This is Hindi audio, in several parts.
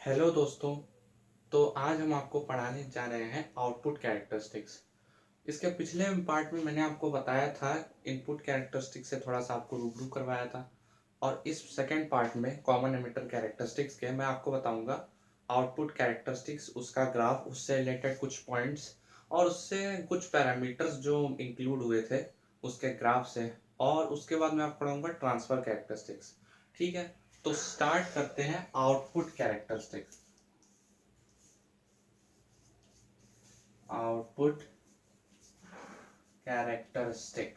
हेलो दोस्तों। तो आज हम आपको पढ़ाने जा रहे हैं आउटपुट कैरेक्टरिस्टिक्स। इसके पिछले पार्ट में मैंने आपको बताया था इनपुट कैरेक्टरिस्टिक्स से थोड़ा सा आपको रूबरू करवाया था, और इस सेकेंड पार्ट में कॉमन एमिटर कैरेक्टरिस्टिक्स के मैं आपको बताऊंगा आउटपुट कैरेक्टरिस्टिक्स, उसका ग्राफ, उससे रिलेटेड कुछ पॉइंट्स और उससे कुछ पैरामीटर्स जो इंक्लूड हुए थे उसके ग्राफ से, और उसके बाद मैं आपको पढ़ाऊंगा ट्रांसफर कैरेक्टरिस्टिक्स। ठीक है, तो स्टार्ट करते हैं output characteristics. Output characteristic.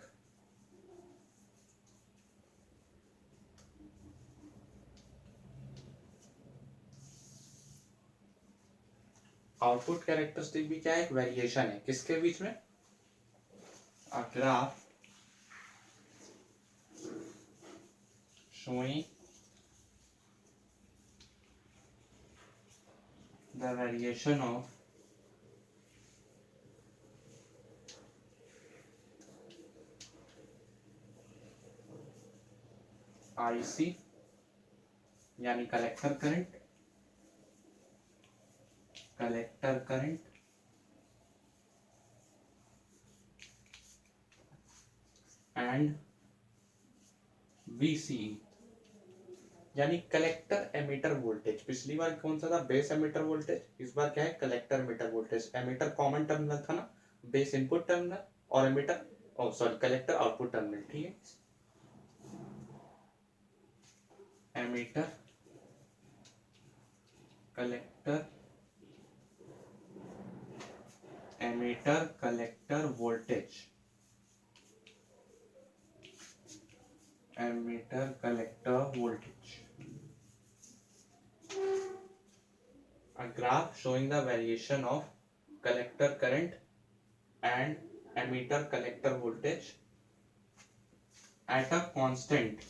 Output characteristic भी क्या है? एक वेरिएशन है किसके बीच में? A graph showing the variation of IC यानी कलेक्टर करंट, एंड VCE यानी कलेक्टर एमिटर वोल्टेज। पिछली बार कौन सा था? Base emitter voltage. इस बार क्या है? Collector emitter voltage. Emitter common terminal था ना, बेस इनपुट टर्मिनल और एमिटर, ओ सॉरी, कलेक्टर आउटपुट टर्मिनल। ठीक है, emitter, collector, emitter collector voltage, emitter collector voltage. A graph showing the variation of collector current and emitter collector voltage at a constant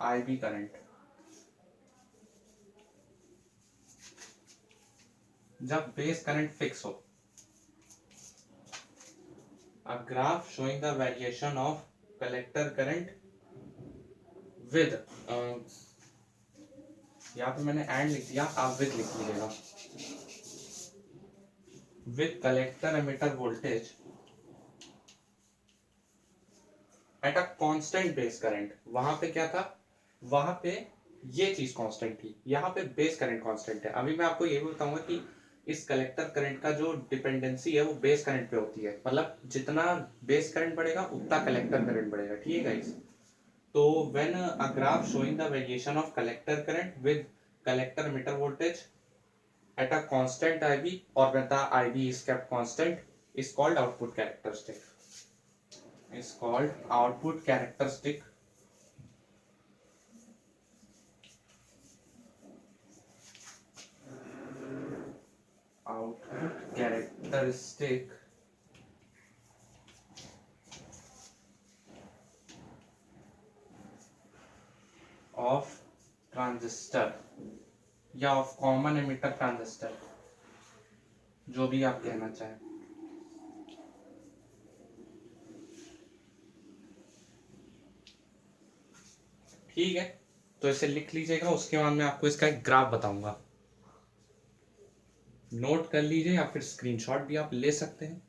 IB current। जब बेस करंट फिक्स हो। A graph showing the variation of collector current with यहाँ पे मैंने एंड लिख दिया, आप विद लिख लीजिएगा। With collector emitter voltage at a constant base current. वहां पे क्या था? वहां पे ये चीज कांस्टेंट थी, यहाँ पे बेस करंट कांस्टेंट है। अभी मैं आपको ये भी बताऊंगा कि इस कलेक्टर करंट का जो डिपेंडेंसी है वो बेस करंट पे होती है, मतलब जितना बेस करंट बढ़ेगा उतना कलेक्टर करंट बढ़ेगा। ठीक है गाइस? तो when a graph showing the variation of collector current with collector emitter voltage at a constant IB or when the IB is kept constant is called output characteristic, is called output characteristic। Output characteristic of transistor या ऑफ कॉमन एमिटर ट्रांजिस्टर, जो भी आप कहना चाहें। ठीक है, तो इसे लिख लीजिएगा, उसके बाद मैं आपको इसका एक ग्राफ बताऊंगा। नोट कर लीजिए या फिर स्क्रीनशॉट भी आप ले सकते हैं।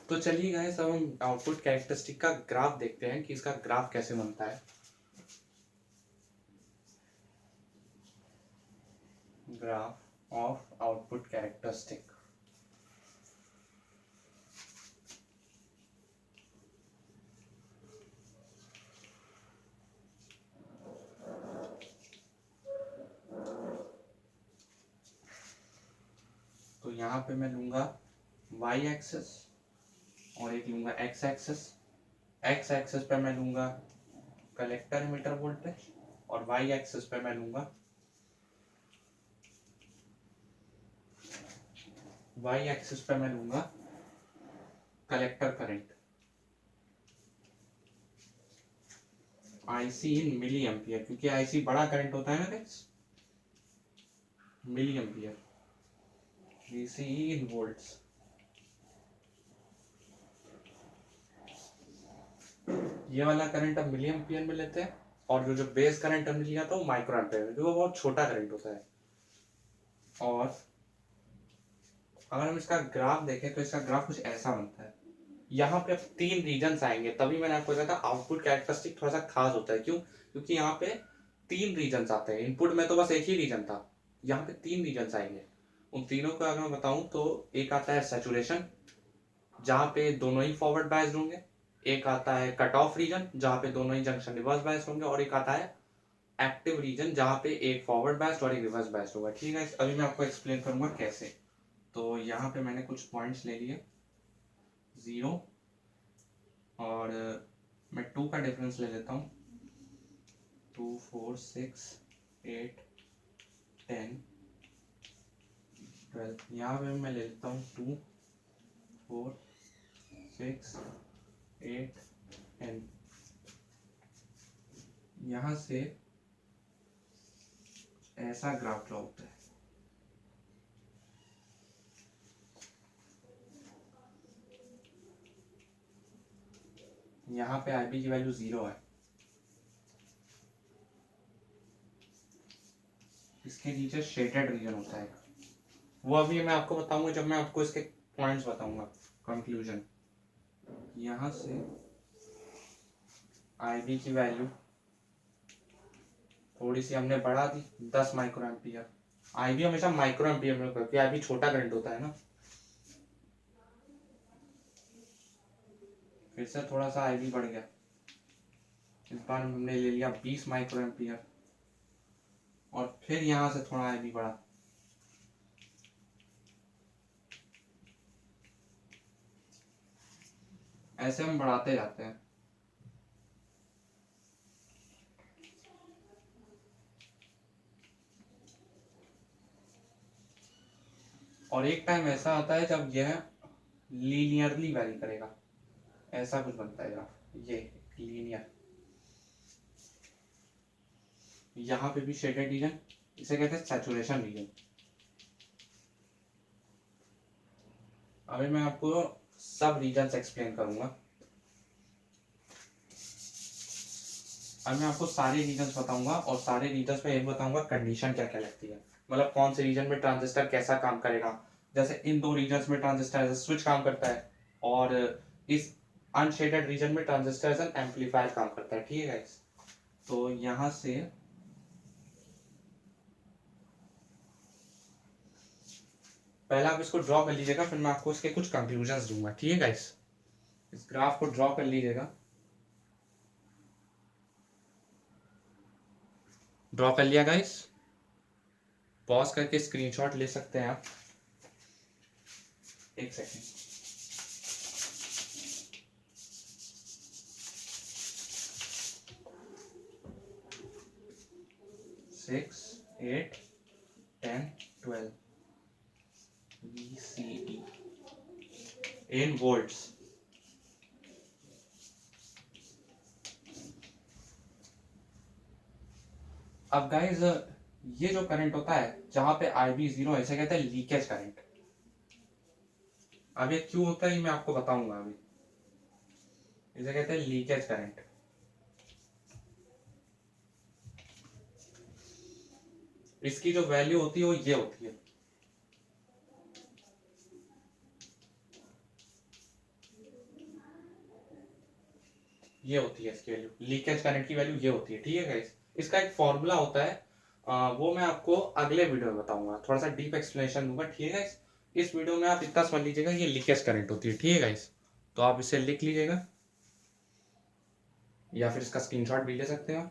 तो चलिए गाइस, अब हम आउटपुट कैरेक्टरिस्टिक का ग्राफ देखते हैं कि इसका ग्राफ कैसे बनता है। Graph of output characteristic. तो यहाँ पे मैं लूंगा y एक्सेस और एक लूंगा x एक्सेस। x एक्सेस पे मैं लूंगा कलेक्टर एमिटर वोल्टेज और y एक्सेस पे मैं लूंगा कलेक्टर करंट IC इन मिली एम्पियर, क्योंकि IC बड़ा करंट होता है ना गाइस, मिली एम्पियर। VCE इन वोल्ट्स। ये वाला करंट अब मिली एम्पियर में लेते हैं, और जो जो बेस करंट हमने लिया था वो माइक्रो एम्पियर में, क्योंकि वो बहुत छोटा करंट होता है। और अगर हम इसका ग्राफ देखें तो इसका ग्राफ कुछ ऐसा बनता है। यहाँ पे अब 3 रीजन्स आएंगे, तभी मैंने आपको बताया था आउटपुट कैरेक्टरिस्टिक थोड़ा सा खास होता है। क्यों? क्योंकि यहाँ पे 3 रीजन्स आते हैं। इनपुट में तो बस एक ही रीजन था, यहाँ पे 3 रीजन्स आएंगे। उन तीनों को अगर मैं बताऊं तो एक आता है सैचुरेशन, जहाँ पे दोनों ही फॉरवर्ड बायस्ड होंगे। एक आता है कट ऑफ रीजन, जहाँ पे दोनों ही जंक्शन रिवर्स बायस्ड होंगे। और एक आता है एक्टिव रीजन, जहाँ पे एक फॉरवर्ड बायस्ड और एक रिवर्स बायस्ड होगा। ठीक है, अभी मैं आपको एक्सप्लेन करूंगा कैसे। तो यहाँ पे मैंने कुछ पॉइंट्स ले लिए, 0 और मैं 2 का डिफरेंस ले लेता हूँ, 2 4 6 8 10 12। यहाँ पे मैं ले लेता हूँ 2 4 6 8 10। यहाँ से ऐसा ग्राफ ड्रॉ होता है। यहाँ पे IB की वैल्यू 0 है, इसके नीचे शेडेड रीजन होता है, वो अभी मैं आपको बताऊंगा जब मैं आपको इसके पॉइंट्स बताऊंगा। कंक्लूजन, यहाँ से IB की वैल्यू थोड़ी सी हमने बढ़ा दी, 10 माइक्रो एम्पियर। IB हमेशा माइक्रो एम्पियर में करती है, IB छोटा करंट होता है ना। फिर से थोड़ा सा IB बढ़ गया, इस बार हमने ले लिया 20 माइक्रो एम्पियर, और फिर यहाँ से थोड़ा IB बढ़ा। ऐसे हम बढ़ाते जाते हैं। और एक टाइम ऐसा आता है जब यह लीनियरली वैरी करेगा, ऐसा कुछ बनता है ग्राफ, ये लीनियर। यहाँ पे भी शेडेड रीजन, इसे कहते हैं सैचुरेशन रीजन। अभी मैं आपको सब रीजन्स एक्सप्लेन करूंगा। अब मैं आपको सारे रीजन्स बताऊंगा, और सारे रीजन्स में ये बताऊंगा कंडीशन क्या क्या लगती है, मतलब कौन से रीजन में ट्रांजिस्टर कैसा काम करेगा। जैसे इन 2 रीजन्स में ट्रांजिस्टर एज स्विच काम करता है, और इस अनशेडेड रीजन में ट्रांजिस्टर एज एन एम्पलीफायर काम करता है। ठीक है गाइस, तो यहाँ से पहले आप इसको ड्रॉ कर लीजिएगा, फिर मैं आपको इसके कुछ कंक्लूजन्स दूंगा। ठीक है गाइस, इस ग्राफ को ड्रॉ कर लीजिएगा। ड्रॉ कर लिया गाइस, पॉज करके स्क्रीनशॉट ले सकते हैं आप। एक second. Six 8 10 12 VCE in volts। अब गाइज ये जो करंट होता है जहां पे IB 0 है, इसे कहते हैं लीकेज करंट। अब ये क्यों होता है ये मैं आपको बताऊंगा अभी। इसे कहते हैं लीकेज करंट। इसकी जो वैल्यू होती है वो ये होती है, ये होती है इसकी वैल्यू, लीकेज करंट की वैल्यू ये होती है। ठीक है गाइस, इसका एक फॉर्मूला होता है, वो मैं आपको अगले वीडियो में बताऊंगा, थोड़ा सा डीप एक्सप्लेनेशन दूंगा। ठीक है गाइस, इस वीडियो में आप इतना समझ लीजिएगा ये लीकेज करंट होती है। ठीक है गाइस, तो आप इसे लिख लीजिएगा, या फिर इसका स्क्रीनशॉट भी ले सकते हो।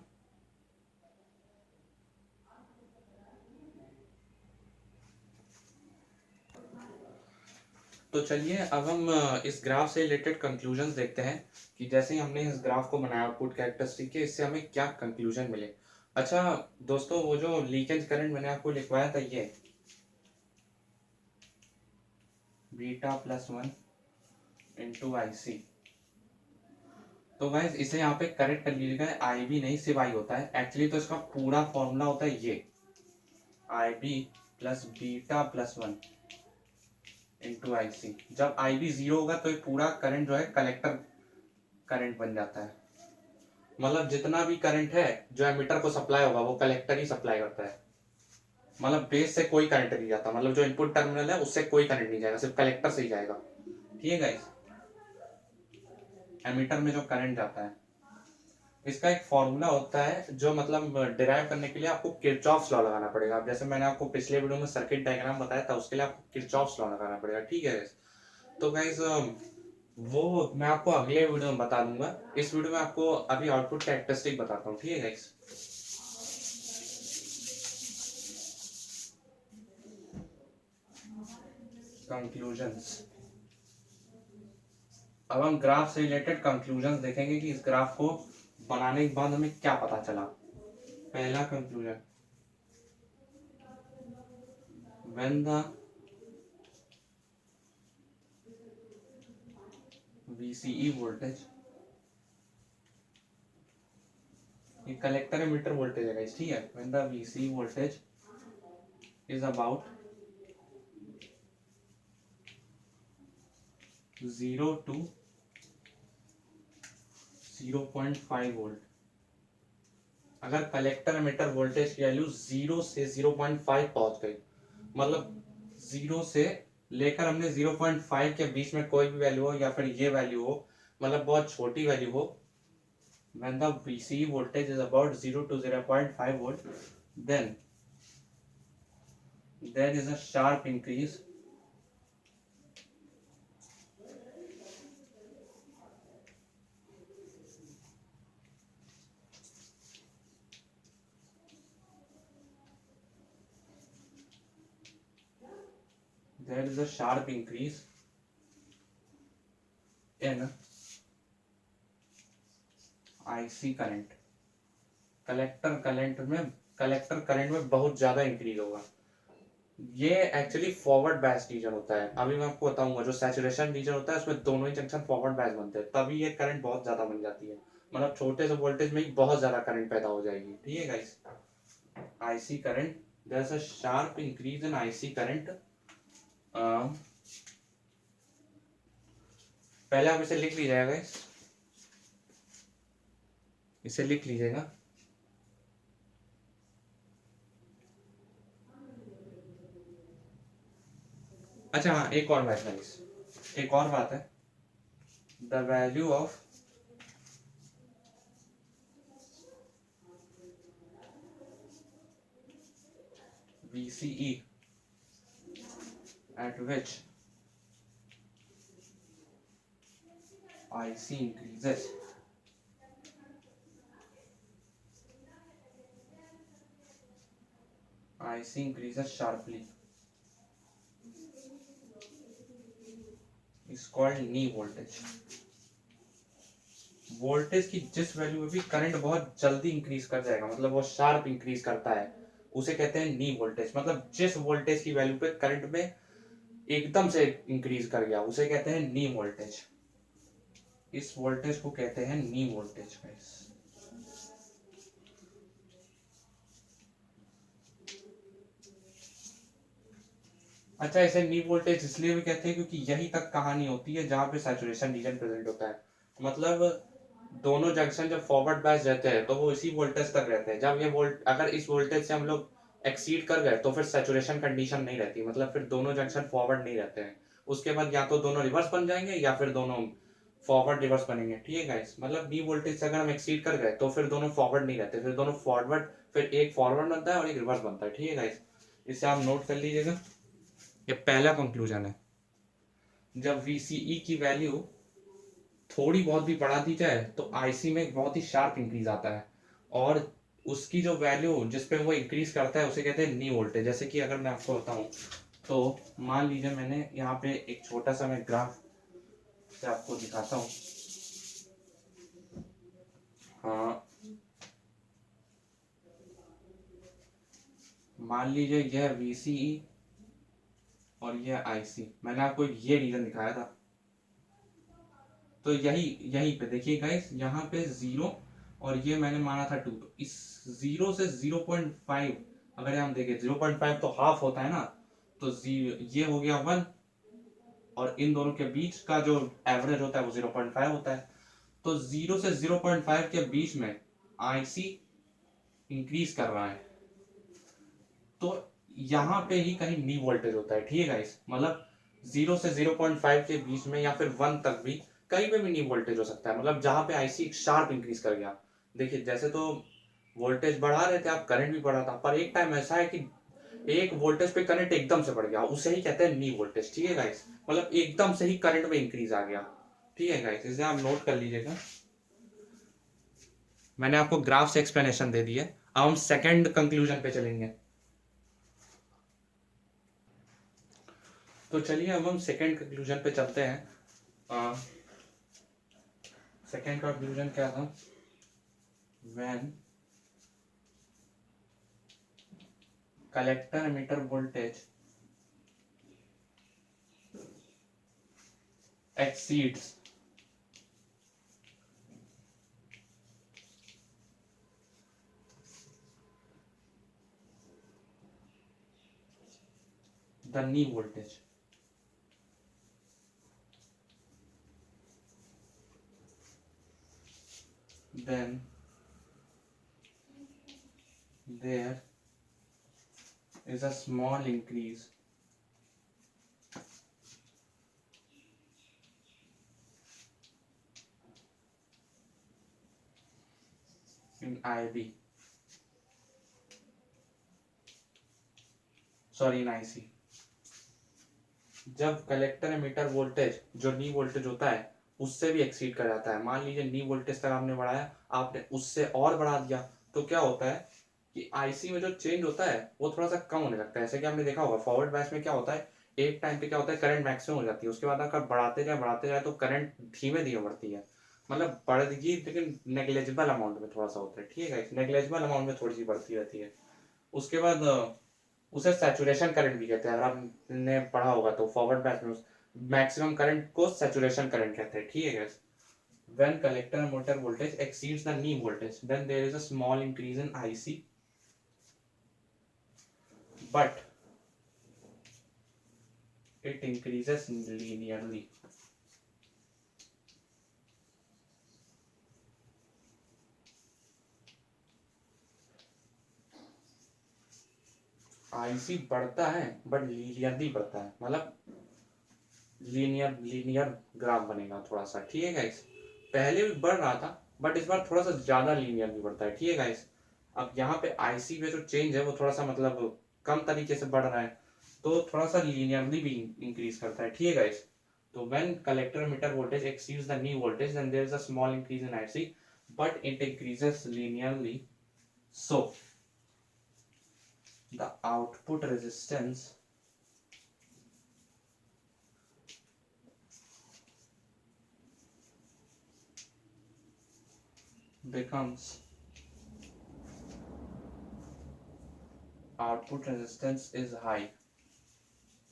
तो चलिए अब हम इस ग्राफ से रिलेटेड कंक्लूजन्स देखते हैं, कि जैसे ही हमने इस ग्राफ को बनाया आउटपुट कैरेक्टरिस्टिक के, इससे हमें क्या कंक्लूजन मिले। अच्छा दोस्तों, वो जो लीकेज करंट मैंने आपको लिखवाया था, ये बीटा +1 इंटू IC। तो गाइस इसे यहाँ पे करेक्ट कर लीजिएगा, IB नहीं सिर्फ I होता है एक्चुअली। तो इसका पूरा फॉर्मूला होता है ये IB plus beta +1 into IC। जब IB 0 होगा तो ये पूरा करंट जो है कलेक्टर करंट बन जाता है। मतलब जितना भी करंट है जो एमिटर को सप्लाई होगा वो कलेक्टर ही सप्लाई करता है। मतलब बेस से कोई करंट नहीं जाता, मतलब जो इनपुट टर्मिनल है उससे कोई करंट नहीं जाएगा, सिर्फ कलेक्टर से ही जाएगा। ठीक है गाइस, एमीटर में जो करंट जाता है इसका एक फॉर्मूला होता है जो मतलब डिराइव करने के लिए आपको किरचॉफ्स लॉ लगाना पड़ेगा। अब जैसे मैंने आपको पिछले वीडियो में सर्किट डायग्राम बताया था, उसके लिए आपको किरचॉफ्स लॉ लगाना पड़ेगा। ठीक है guys? तो गाइस वो मैं आपको अगले वीडियो में बता दूंगा। इस वीडियो में आपको अभी आउटपुट कैरेक्टरिस्टिक बताता हूँ। ठीक है गाइस, कंक्लूजन्स। अब हम ग्राफ से रिलेटेड कंक्लूजन्स देखेंगे कि इस ग्राफ को बनाने के बाद हमें क्या पता चला। पहला conclusion, when the VCE voltage, ये कलेक्टर एमिटर वोल्टेज है गाइस। ठीक है, when the VCE voltage is about 0 to 0.5 volt, अगर कलेक्टर एमिटर वोल्टेज की वैल्यू 0 से 0.5 पहुंच गई, मतलब 0 से लेकर हमने 0.5 के बीच में कोई भी वैल्यू हो या फिर ये वैल्यू हो, मतलब बहुत छोटी वैल्यू हो, when the VCE voltage is about 0 to 0.5 volt, then there is a sharp increase in IC current. Collector current में बहुत ज्यादा इंक्रीज होगा। ये एक्चुअली फॉरवर्ड बायस रीजन होता है। अभी मैं आपको बताऊंगा, जो सैचुरेशन रीजन होता है उसमें दोनों ही जंक्शन फॉरवर्ड बायस बनते हैं, तभी ये करंट बहुत ज्यादा बन जाती है। मतलब छोटे से वोल्टेज में ही बहुत ज्यादा करंट पैदा हो जाएगी। ठीक है guys, IC current, there is a sharp increase in IC current. पहले आप इसे लिख लीजिएगा गाइस, इसे लिख लीजिएगा। अच्छा हाँ, एक और बात है गाइस, एक और बात है, the value of VCE at which IC increases sharply is called knee voltage। Voltage की जिस वैल्यू में भी करंट बहुत जल्दी इंक्रीज कर जाएगा, मतलब वो शार्प इंक्रीज करता है, उसे कहते हैं नी वोल्टेज। मतलब जिस वोल्टेज की वैल्यू पे करंट में एकदम से इंक्रीज कर गया उसे कहते हैं नी वोल्टेज। इस वोल्टेज को कहते हैं नी वोल्टेज गाइस। अच्छा, इसे नी वोल्टेज इसलिए भी कहते हैं क्योंकि यही तक कहानी होती है जहां पे सैचुरेशन रीजन प्रेजेंट होता है। मतलब दोनों जंक्शन जब फॉरवर्ड बायस रहते हैं तो वो इसी वोल्टेज तक रहते हैं। जब ये वोल्ट अगर इस वोल्टेज से हम लोग एक्सीड कर गए तो फिर सैचुरेशन कंडीशन नहीं रहती, मतलब फिर दोनों जंक्शन फॉरवर्ड नहीं रहते हैं। उसके बाद या तो दोनों रिवर्स बन जाएंगे या फिर दोनों फॉरवर्ड रिवर्स बनेंगे। ठीक है गाइस, मतलब डी वोल्टेज से अगर हम एक्सीड कर गए तो फिर दोनों फॉरवर्ड नहीं रहते, फिर दोनों फॉरवर्ड, फिर एक फॉरवर्ड बनता है और एक रिवर्स बनता है। ठीक है गाइस, इसे आप नोट कर लीजिएगा। ये पहला कंक्लूजन है, जब VCE की वैल्यू थोड़ी बहुत भी बढ़ा दी जाए तो आईसी में एक बहुत ही शार्प इंक्रीज आता है, और उसकी जो वैल्यू जिस पे वो इंक्रीज करता है उसे कहते हैं नी वोल्टेज। जैसे कि अगर मैं आपको बताऊं तो मान लीजिए मैंने यहाँ पे एक छोटा सा मैं ग्राफ से आपको दिखाता हूँ। हाँ, मान लीजिए यह VCE और यह IC, मैंने आपको ये रीजन दिखाया था। तो यहीं पे देखिए गाइस, यहाँ पे 0 और ये मैंने माना था 2, तो इस 0 से 0.5 अगर हम देखें, 0.5 तो हाफ होता है ना, तो ये हो गया 1, और इन दोनों के बीच का जो एवरेज होता है वो 0.5 होता है। तो 0 से 0.5 के बीच में आईसी इंक्रीज कर रहा है, तो यहाँ पे ही कहीं नी वोल्टेज होता है। ठीक है गाइस, मतलब 0 से 0.5 के बीच में या फिर 1 तक भी कहीं पे भी नी वोल्टेज हो सकता है, मतलब जहां पे आईसी एक शार्प इंक्रीज कर गया। देखिए जैसे तो वोल्टेज बढ़ा रहे थे आप, करंट भी बढ़ा था, पर एक टाइम ऐसा है कि एक वोल्टेज पे करंट एकदम से बढ़ गया, उसे ही कहते हैं नी वोल्टेज। ठीक है गाइस, मतलब एकदम से ही करंट में इंक्रीज आ गया। ठीक है गाइस, इसे आप नोट कर लीजिएगा। मैंने आपको ग्राफ से एक्सप्लेनेशन दे दी है, अब हम सेकंड कंक्लूजन पे चलेंगे। तो चलिए अब हम सेकंड कंक्लूजन पे चलते हैं। सेकंड कंक्लूजन क्या था? When collector emitter voltage exceeds the knee voltage, then there is a small increase in IB, sorry in IC। जब कलेक्टर emitter वोल्टेज जो नी वोल्टेज होता है उससे भी एक्सीड कर जाता है, मान लीजिए नी वोल्टेज तक आपने बढ़ाया, आपने उससे और बढ़ा दिया, तो क्या होता है कि आईसी में जो चेंज होता है वो थोड़ा सा कम होने लगता है। जैसे कि आपने देखा होगा फॉरवर्ड बैच में क्या होता है, एक टाइम पे क्या होता है करंट मैक्सिमम हो जाती है, उसके बाद अगर बढ़ाते जाए तो करंट धीमे धीमे बढ़ती है, मतलब बढ़ेगी लेकिन नेग्लेजिबल अमाउंट में थोड़ा सा होता है। ठीक है, नेग्लेजिबल अमाउंट में थोड़ी सी बढ़ती रहती है। उसके बाद उसे सैचुरेशन करंट भी कहते हैं, अगर आपने पढ़ा होगा तो फॉरवर्ड बैच में मैक्सिमम करंट को सैचुरेशन करंट कहते हैं। ठीक है guys? When collector motor voltage exceeds the knee voltage, then there is a small increase in IC, but it increases linearly. IC बढ़ता है बट लीनियरली बढ़ता है, मतलब लीनियर ग्राफ बनेगा थोड़ा सा। ठीक है गाइस, पहले भी बढ़ रहा था बट इस बार थोड़ा सा ज्यादा लीनियरली बढ़ता है। ठीक है गाइस, अब यहाँ पे आईसी में जो चेंज है वो थोड़ा सा मतलब कम तरीके से बढ़ रहा है, तो थोड़ा सा लीनियरली भी इंक्रीज करता है। ठीक है गाइस, तो when collector meter voltage exceeds the knee voltage then there is a small increase in IC but it increases linearly, so the output resistance becomes output resistance is high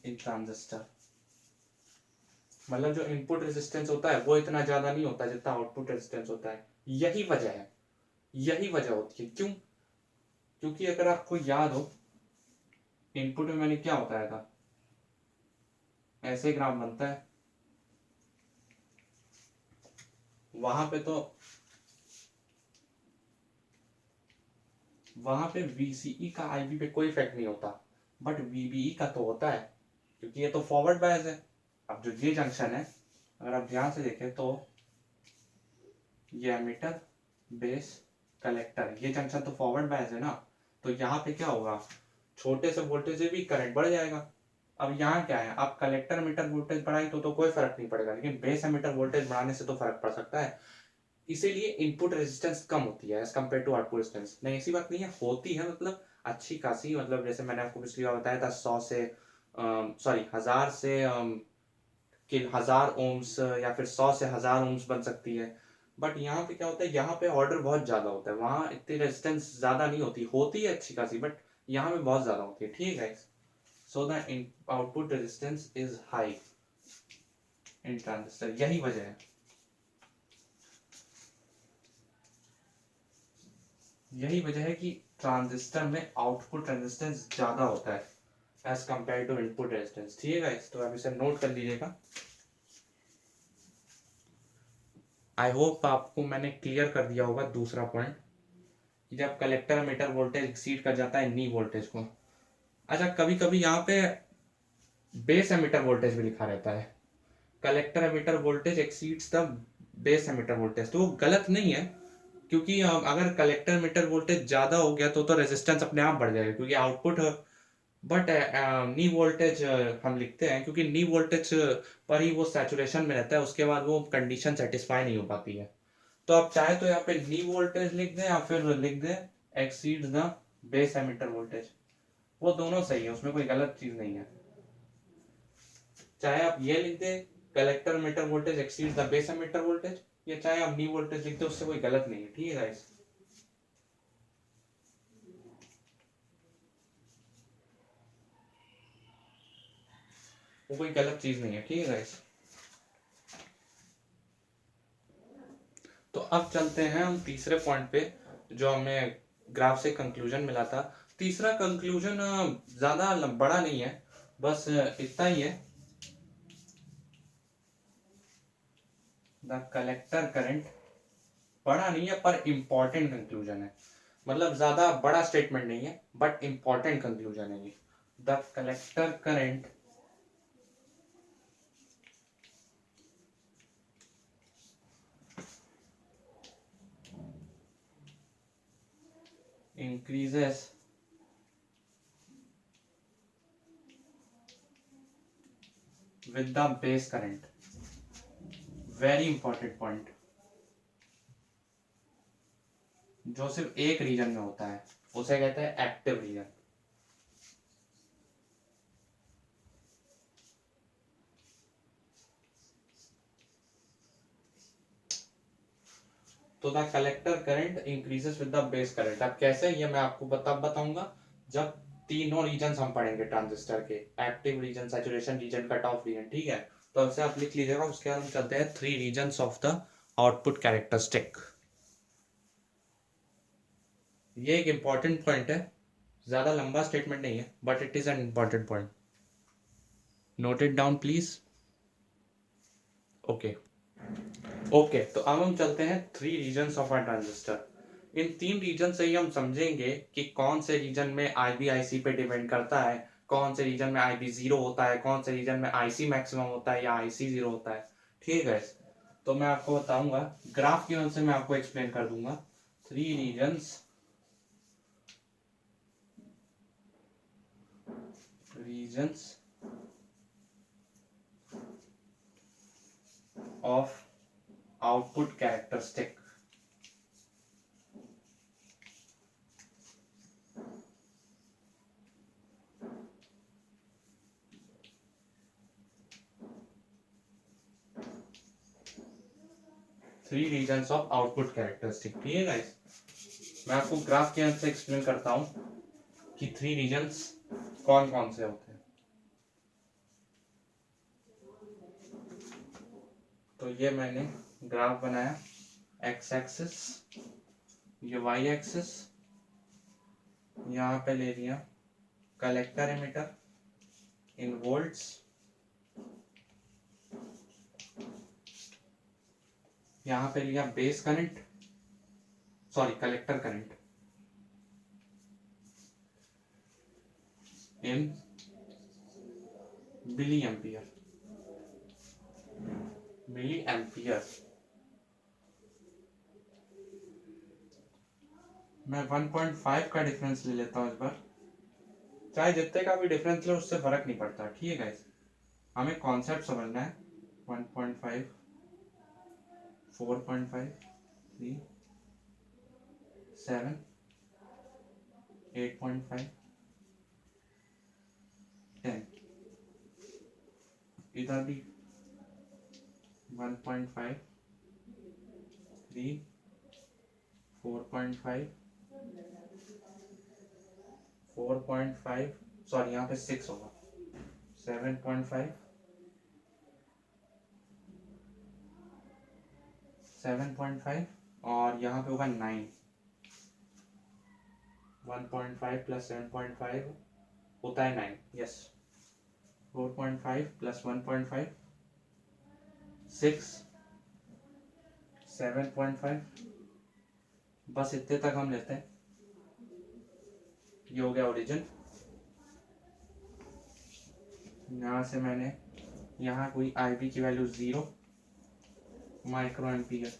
in transistor, मतलब जो इनपुट रेजिस्टेंस होता है वो इतना ज्यादा नहीं होता जितना आउटपुट रेजिस्टेंस होता है। यही वजह है, यही वजह होती है। क्यों? क्योंकि अगर आपको याद हो इनपुट में मैंने क्या बताया था, ऐसे ग्राफ बनता है, वहां पे तो वहां पे VCE का IB पे कोई इफेक्ट नहीं होता, बट VBE का तो होता है, क्योंकि ये तो फॉरवर्ड बायस है। अब जो ये जंक्शन है, अगर आप ध्यान से देखें तो ये एमीटर बेस कलेक्टर, ये जंक्शन तो फॉरवर्ड बायस है ना, तो यहाँ पे क्या होगा, छोटे से वोल्टेज से भी करंट बढ़ जाएगा। अब यहाँ क्या है, आप कलेक्टर मीटर वोल्टेज बढ़ाई तो कोई फर्क नहीं पड़ेगा, लेकिन बेस एमीटर वोल्टेज बढ़ाने से तो फर्क पड़ सकता है। इसीलिए इनपुट रेजिस्टेंस कम होती है as compare to output resistance. नहीं ऐसी बात नहीं है, होती है, मतलब अच्छी खासी, मतलब जैसे मैंने आपको पिछली बार बताया था 100 से सॉरी 1000 से कि 1000 ओम्स या फिर 100 से 1000 ओम्स बन सकती है। बट यहाँ पे क्या होता है, यहाँ पे ऑर्डर बहुत ज्यादा होता है, वहाँ इतनी रेजिस्टेंस ज्यादा नहीं होती, होती है अच्छी खासी, बट यहाँ पे बहुत ज्यादा होती है। ठीक है, so the output resistance is high in transistor, यही वजह है, यही वजह है कि ट्रांजिस्टर में आउटपुट रेजिस्टेंस ज्यादा होता है as compare to input resistance. ठीक है गाइस, तो आप इसे नोट कर लीजिएगा। आई होप आपको मैंने क्लियर कर दिया होगा दूसरा पॉइंट, जब कलेक्टर एमिटर वोल्टेज एक्सीड कर जाता है नी वोल्टेज को। अच्छा, कभी कभी यहाँ पे बेस एमिटर वोल्टेज भी लिखा रहता है, collector emitter voltage exceeds the base emitter voltage, तो वो गलत नहीं है, क्योंकि अगर कलेक्टर एमिटर वोल्टेज ज्यादा हो गया तो रेजिस्टेंस अपने आप बढ़ जाएगा, क्योंकि आउटपुट। बट नी वोल्टेज हम लिखते हैं क्योंकि नी वोल्टेज पर ही वो सैचुरेशन में रहता है, उसके बाद वो कंडीशन सेटिस्फाई नहीं हो पाती है। तो आप चाहे तो यहाँ पे नी वोल्टेज लिख दें या फिर लिख दें exceed the base emitter voltage, वो दोनों सही है, उसमें कोई गलत चीज नहीं है। चाहे आप ये लिख दें collector meter voltage exceed the base emitter voltage, या चाहे आप नी वोल्टेज लिख दें, उससे कोई गलत नहीं है, ठीक है गाइस। वो कोई गलत चीज नहीं है, ठीक है गाइस। तो अब चलते हैं हम तीसरे पॉइंट पे, जो हमें ग्राफ से कंक्लूजन मिला था। तीसरा कंक्लूजन ज्यादा बड़ा नहीं है, बस इतना ही है, द कलेक्टर करंट, बड़ा नहीं है पर इंपॉर्टेंट कंक्लूजन है, मतलब ज्यादा बड़ा स्टेटमेंट नहीं है बट इंपॉर्टेंट कंक्लूजन है ये। The collector current increases with the base current, very important point, जो सिर्फ एक रीजन में होता है उसे कहते हैं एक्टिव रीजन। तो the collector current increases with the base current, अब कैसे ये मैं आपको बताऊंगा जब तीनों रीजन हम पढ़ेंगे ट्रांजिस्टर के, active region, saturation region, cut off region, ठीक है। तो अब से आप लिख लीजिएगा, उसके बाद हम चलते हैं three regions of the output characteristic. ये एक इंपॉर्टेंट पॉइंट है, ज्यादा लंबा स्टेटमेंट नहीं है but it is an important point, note it down please. Okay okay, तो अब हम चलते हैं three regions of a transistor. इन तीन रीजन से ही हम समझेंगे कि कौन से रीजन में आईबी आईसी पे डिपेंड करता है, कौन से रीजन में आईबी जीरो होता है, कौन से रीजन में आईसी मैक्सिमम होता है या आईसी जीरो होता है, ठीक है। तो मैं आपको बताऊंगा, ग्राफ की मदद से मैं आपको एक्सप्लेन कर दूंगा three regions of output characteristic. Three regions of output characteristic, ठीक है गाइस। मैं आपको ग्राफ के अंदर से एक्सप्लेन करता हूं कि थ्री रीजन्स कौन कौन से होते हैं। तो ये मैंने ग्राफ बनाया, एक्स एक्सिस, ये वाई एक्सिस, यहाँ पे ले लिया कलेक्टर एमिटर इन वोल्ट्स, यहाँ पे लिया base current, sorry collector current in milliampere, milliampere. मैं 1.5 का डिफरेंस ले लेता हूँ इस बार, चाहे जितने का भी डिफरेंस ले उससे फर्क नहीं पड़ता, ठीक है गाइस। हमें कॉन्सेप्ट समझना है। 1.5, 4.5, 3, 7, 8.5, 10, इधर भी 1.5, 3, 4.5, 4.5, सॉरी यहाँ पे 6 होगा, 7.5, 7.5 और यहाँ पे होगा 9। 1.5 प्लस 7.5 होता है 9, यस। 4.5 प्लस 1.5 6, 7.5, बस इतने तक हम लेते हैं। ये हो गया ओरिजिन। यहाँ से मैंने यहाँ कोई आईबी की वैल्यू 0 माइक्रो एम्पियर,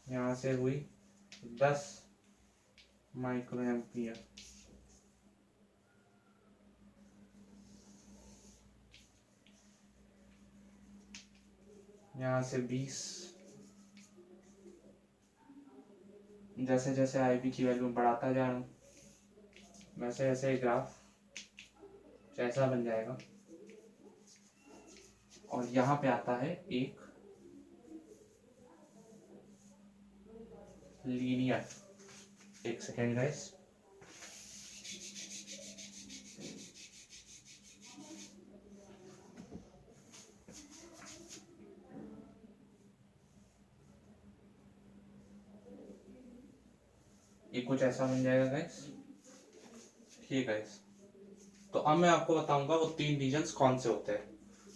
यहाँ से हुई 10 माइक्रो एम्पियर, यहाँ से 20। जैसे जैसे आईबी की वैल्यू बढ़ाता जा रहा हूँ वैसे वैसे ग्राफ जैसा बन जाएगा। और यहाँ पे आता है एक लीनियर, एक सेकेंड गाइस, ये कुछ ऐसा बन जाएगा गाइस। ठीक है गाइस, तो अब मैं आपको बताऊंगा वो 3 रीजन्स कौन से होते हैं।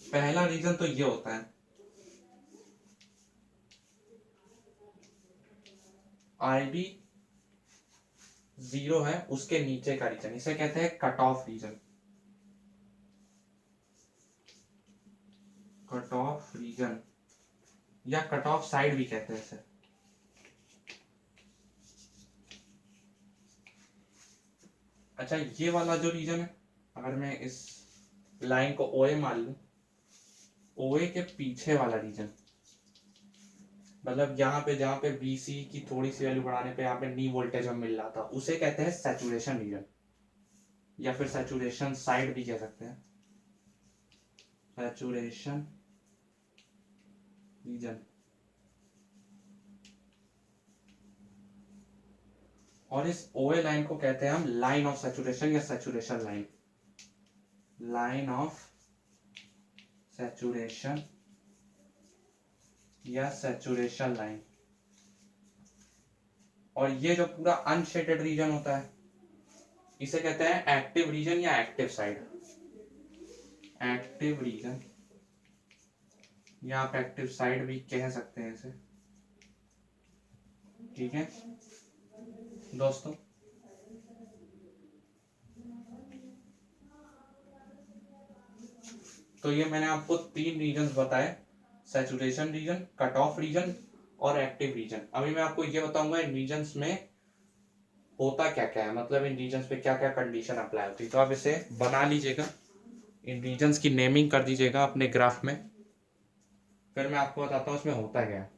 पहला रीजन तो ये होता है आईबी 0 है उसके नीचे का रीजन, इसे कहते हैं cut off region. Cut off region या कट ऑफ साइड भी कहते हैं इसे। अच्छा, ये वाला जो रीजन है, अगर मैं इस लाइन को ओए मान लूं, ओए के पीछे वाला रीजन, मतलब यहाँ पे जहाँ पे बीसी की थोड़ी सी वैल्यू बढ़ाने पे यहाँ पे नी वोल्टेज में मिल रहा था, उसे कहते हैं सैचुरेशन रीजन, या फिर सैचुरेशन साइड भी कह सकते हैं, सैचुरेशन रीजन। और इस ओए लाइन को कहते हैं हम लाइन ऑफ सैचुरेशन या saturation line, line of saturation या सैचुरेशन लाइन। और ये जो पूरा अनशेडेड रीजन होता है इसे कहते हैं एक्टिव रीजन या एक्टिव साइड, एक्टिव रीजन या आप एक्टिव साइड भी कह सकते हैं इसे। ठीक है दोस्तों, तो ये मैंने आपको 3 रीजन्स बताए, saturation region, cut off region और एक्टिव रीजन। अभी मैं आपको ये बताऊंगा इन रीजन्स में होता क्या क्या है, मतलब इन रीजन्स पे क्या क्या कंडीशन अप्लाई होती है। तो आप इसे बना लीजिएगा, इन रीजन्स की नेमिंग कर दीजिएगा अपने ग्राफ में, फिर मैं आपको बताता हूँ इसमें होता क्या है।